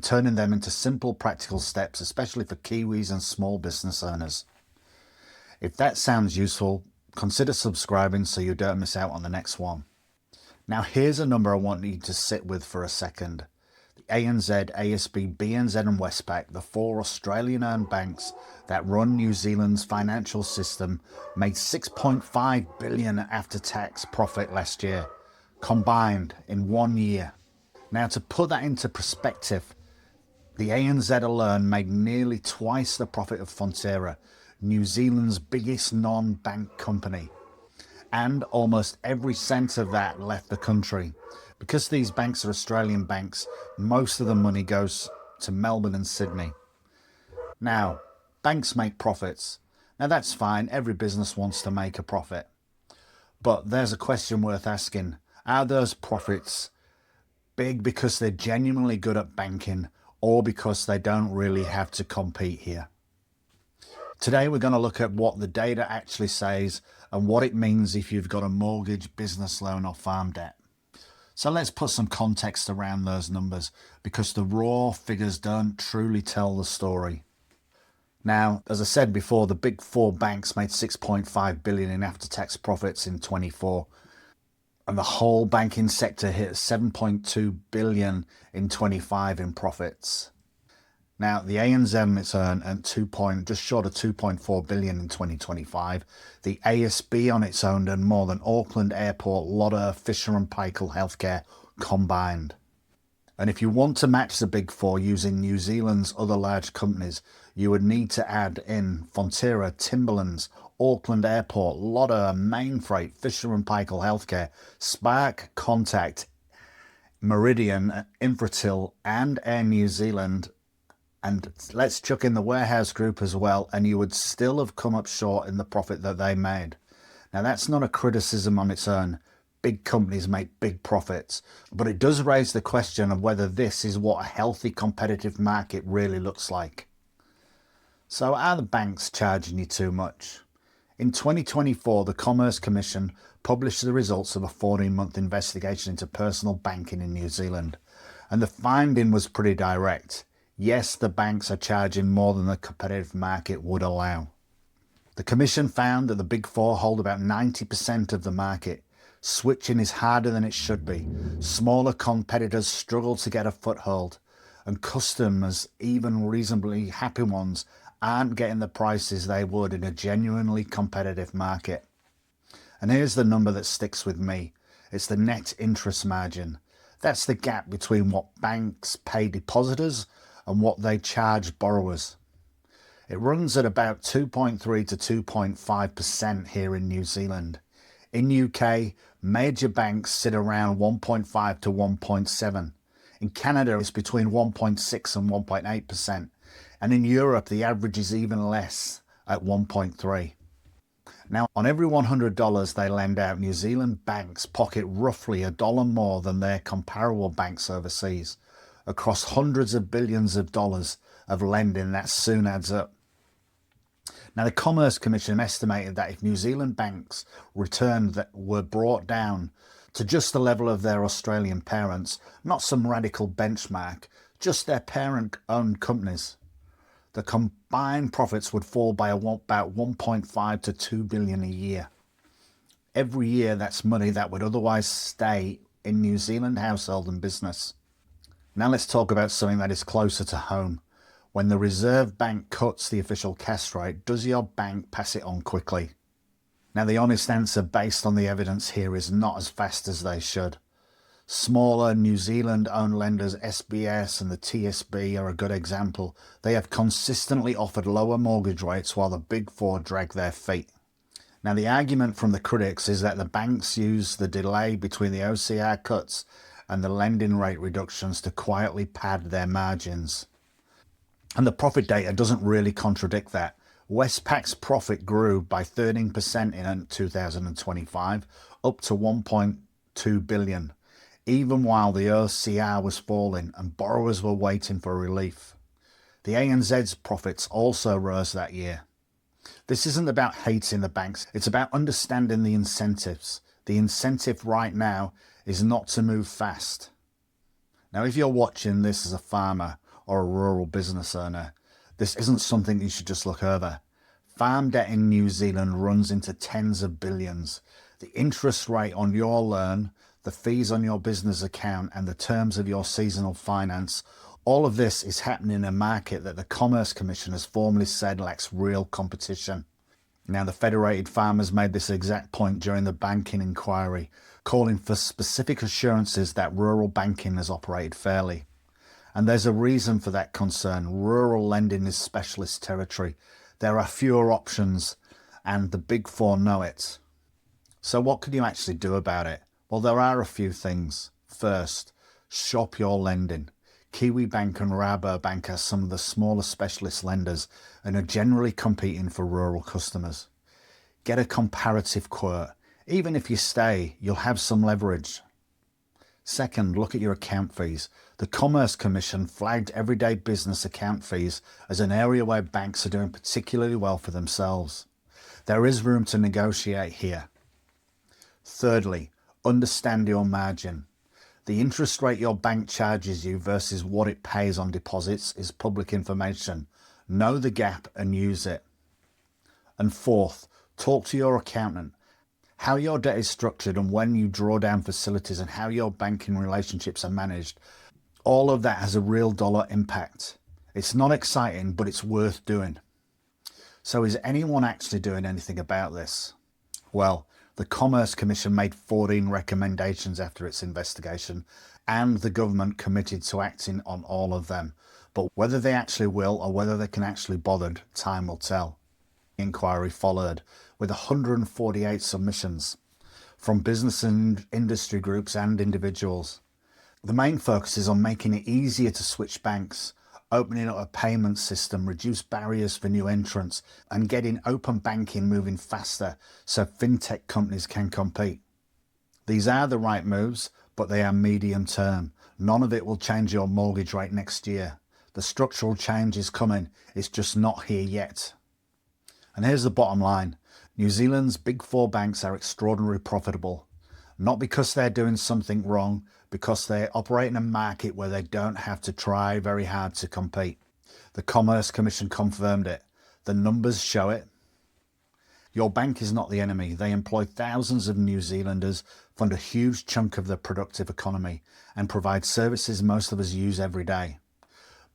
and turning them into simple practical steps, especially for Kiwis and small business owners. If that sounds useful, consider subscribing so you don't miss out on the next one. Now here's a number I want you to sit with for a second. The ANZ, ASB, BNZ and Westpac, the four Australian-owned banks that run New Zealand's financial system, made $6.5 billion after-tax profit last year, combined in 1 year. Now to put that into perspective, the ANZ alone made nearly twice the profit of Fonterra, New Zealand's biggest non-bank company. And almost every cent of that left the country. Because these banks are Australian banks, most of the money goes to Melbourne and Sydney. Now, banks make profits. Now that's fine, every business wants to make a profit. But there's a question worth asking. Are those profits big because they're genuinely good at banking, or because they don't really have to compete here? Today we're going to look at what the data actually says and what it means if you've got a mortgage, business loan or farm debt. So let's put some context around those numbers, because the raw figures don't truly tell the story. Now, as I said before, the big four banks made $6.5 billion in after-tax profits in 24, and the whole banking sector hit $7.2 billion in 25 in profits. Now, the ANZ on its own earned just short of $2.4 billion in 2025. The ASB on its own earned more than Auckland Airport, Lotto, Fisher and Paykel Healthcare combined. And if you want to match the big four using New Zealand's other large companies, you would need to add in Fonterra, Timberlands, Auckland Airport, Lotto, Mainfreight, Fisher and Paykel Healthcare, Spark, Contact, Meridian, Infratil and Air New Zealand. And let's chuck in the Warehouse Group as well, and you would still have come up short in the profit that they made. Now that's not a criticism on its own. Big companies make big profits, but it does raise the question of whether this is what a healthy competitive market really looks like. So are the banks charging you too much? In 2024, the Commerce Commission published the results of a 14-month investigation into personal banking in New Zealand, and the finding was pretty direct. Yes, the banks are charging more than the competitive market would allow. The Commission found that the Big Four hold about 90% of the market. Switching is harder than it should be. Smaller competitors struggle to get a foothold, and customers, even reasonably happy ones, aren't getting the prices they would in a genuinely competitive market. And here's the number that sticks with me. It's the net interest margin. That's the gap between what banks pay depositors and what they charge borrowers. It runs at about 2.3 to 2.5% here in New Zealand. In UK, major banks sit around 1.5 to 1.7. In Canada, it's between 1.6 and 1.8%. And in Europe, the average is even less at 1.3. Now, on every $100 they lend out, New Zealand banks pocket roughly $1 more than their comparable banks overseas. Across hundreds of billions of dollars of lending, that soon adds up. Now, the Commerce Commission estimated that if New Zealand banks' returns that were brought down to just the level of their Australian parents, not some radical benchmark, just their parent-owned companies, the combined profits would fall by about 1.5 to 2 billion a year. Every year, that's money that would otherwise stay in New Zealand household and business. Now let's talk about something that is closer to home. When the Reserve Bank cuts the official cash rate, does your bank pass it on quickly? Now the honest answer based on the evidence here is not as fast as they should. Smaller New Zealand-owned lenders, SBS and the TSB, are a good example. They have consistently offered lower mortgage rates while the Big Four drag their feet. Now the argument from the critics is that the banks use the delay between the OCR cuts and the lending rate reductions to quietly pad their margins. And the profit data doesn't really contradict that. Westpac's profit grew by 13% in 2025, up to 1.2 billion, even while the OCR was falling and borrowers were waiting for relief. The ANZ's profits also rose that year. This isn't about hating the banks, it's about understanding the incentives. The incentive right now is not to move fast. Now, if you're watching this as a farmer or a rural business owner, this isn't something you should just look over. Farm debt in New Zealand runs into tens of billions. The interest rate on your loan, the fees on your business account, and the terms of your seasonal finance, all of this is happening in a market that the Commerce Commission has formally said lacks real competition. Now, the Federated Farmers made this exact point during the banking inquiry, calling for specific assurances that rural banking has operated fairly. And there's a reason for that concern. Rural lending is specialist territory. There are fewer options, and the Big Four know it. So what can you actually do about it? Well, there are a few things. First, shop your lending. Kiwi Bank and Rabobank are some of the smaller specialist lenders and are generally competing for rural customers. Get a comparative quote. Even if you stay, you'll have some leverage. Second, look at your account fees. The Commerce Commission flagged everyday business account fees as an area where banks are doing particularly well for themselves. There is room to negotiate here. Thirdly, understand your margin. The interest rate your bank charges you versus what it pays on deposits is public information. Know the gap and use it. And fourth, talk to your accountant. How your debt is structured and when you draw down facilities and how your banking relationships are managed, all of that has a real dollar impact. It's not exciting, but it's worth doing. So is anyone actually doing anything about this? Well, the Commerce Commission made 14 recommendations after its investigation, and the government committed to acting on all of them. But whether they actually will or whether they can actually bother, time will tell. The inquiry followed with 148 submissions from business and industry groups and individuals. The main focus is on making it easier to switch banks, opening up a payment system, reduce barriers for new entrants, and getting open banking moving faster so fintech companies can compete. These are the right moves, but they are medium term. None of it will change your mortgage rate next year. The structural change is coming, it's just not here yet. And here's the bottom line. New Zealand's Big Four banks are extraordinarily profitable. Not because they're doing something wrong, because they operate in a market where they don't have to try very hard to compete. The Commerce Commission confirmed it. The numbers show it. Your bank is not the enemy. They employ thousands of New Zealanders, fund a huge chunk of the productive economy, and provide services most of us use every day.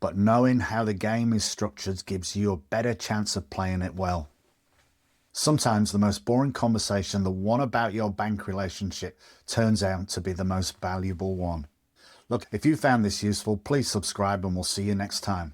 But knowing how the game is structured gives you a better chance of playing it well. Sometimes the most boring conversation, the one about your bank relationship, turns out to be the most valuable one. Look, if you found this useful, please subscribe and we'll see you next time.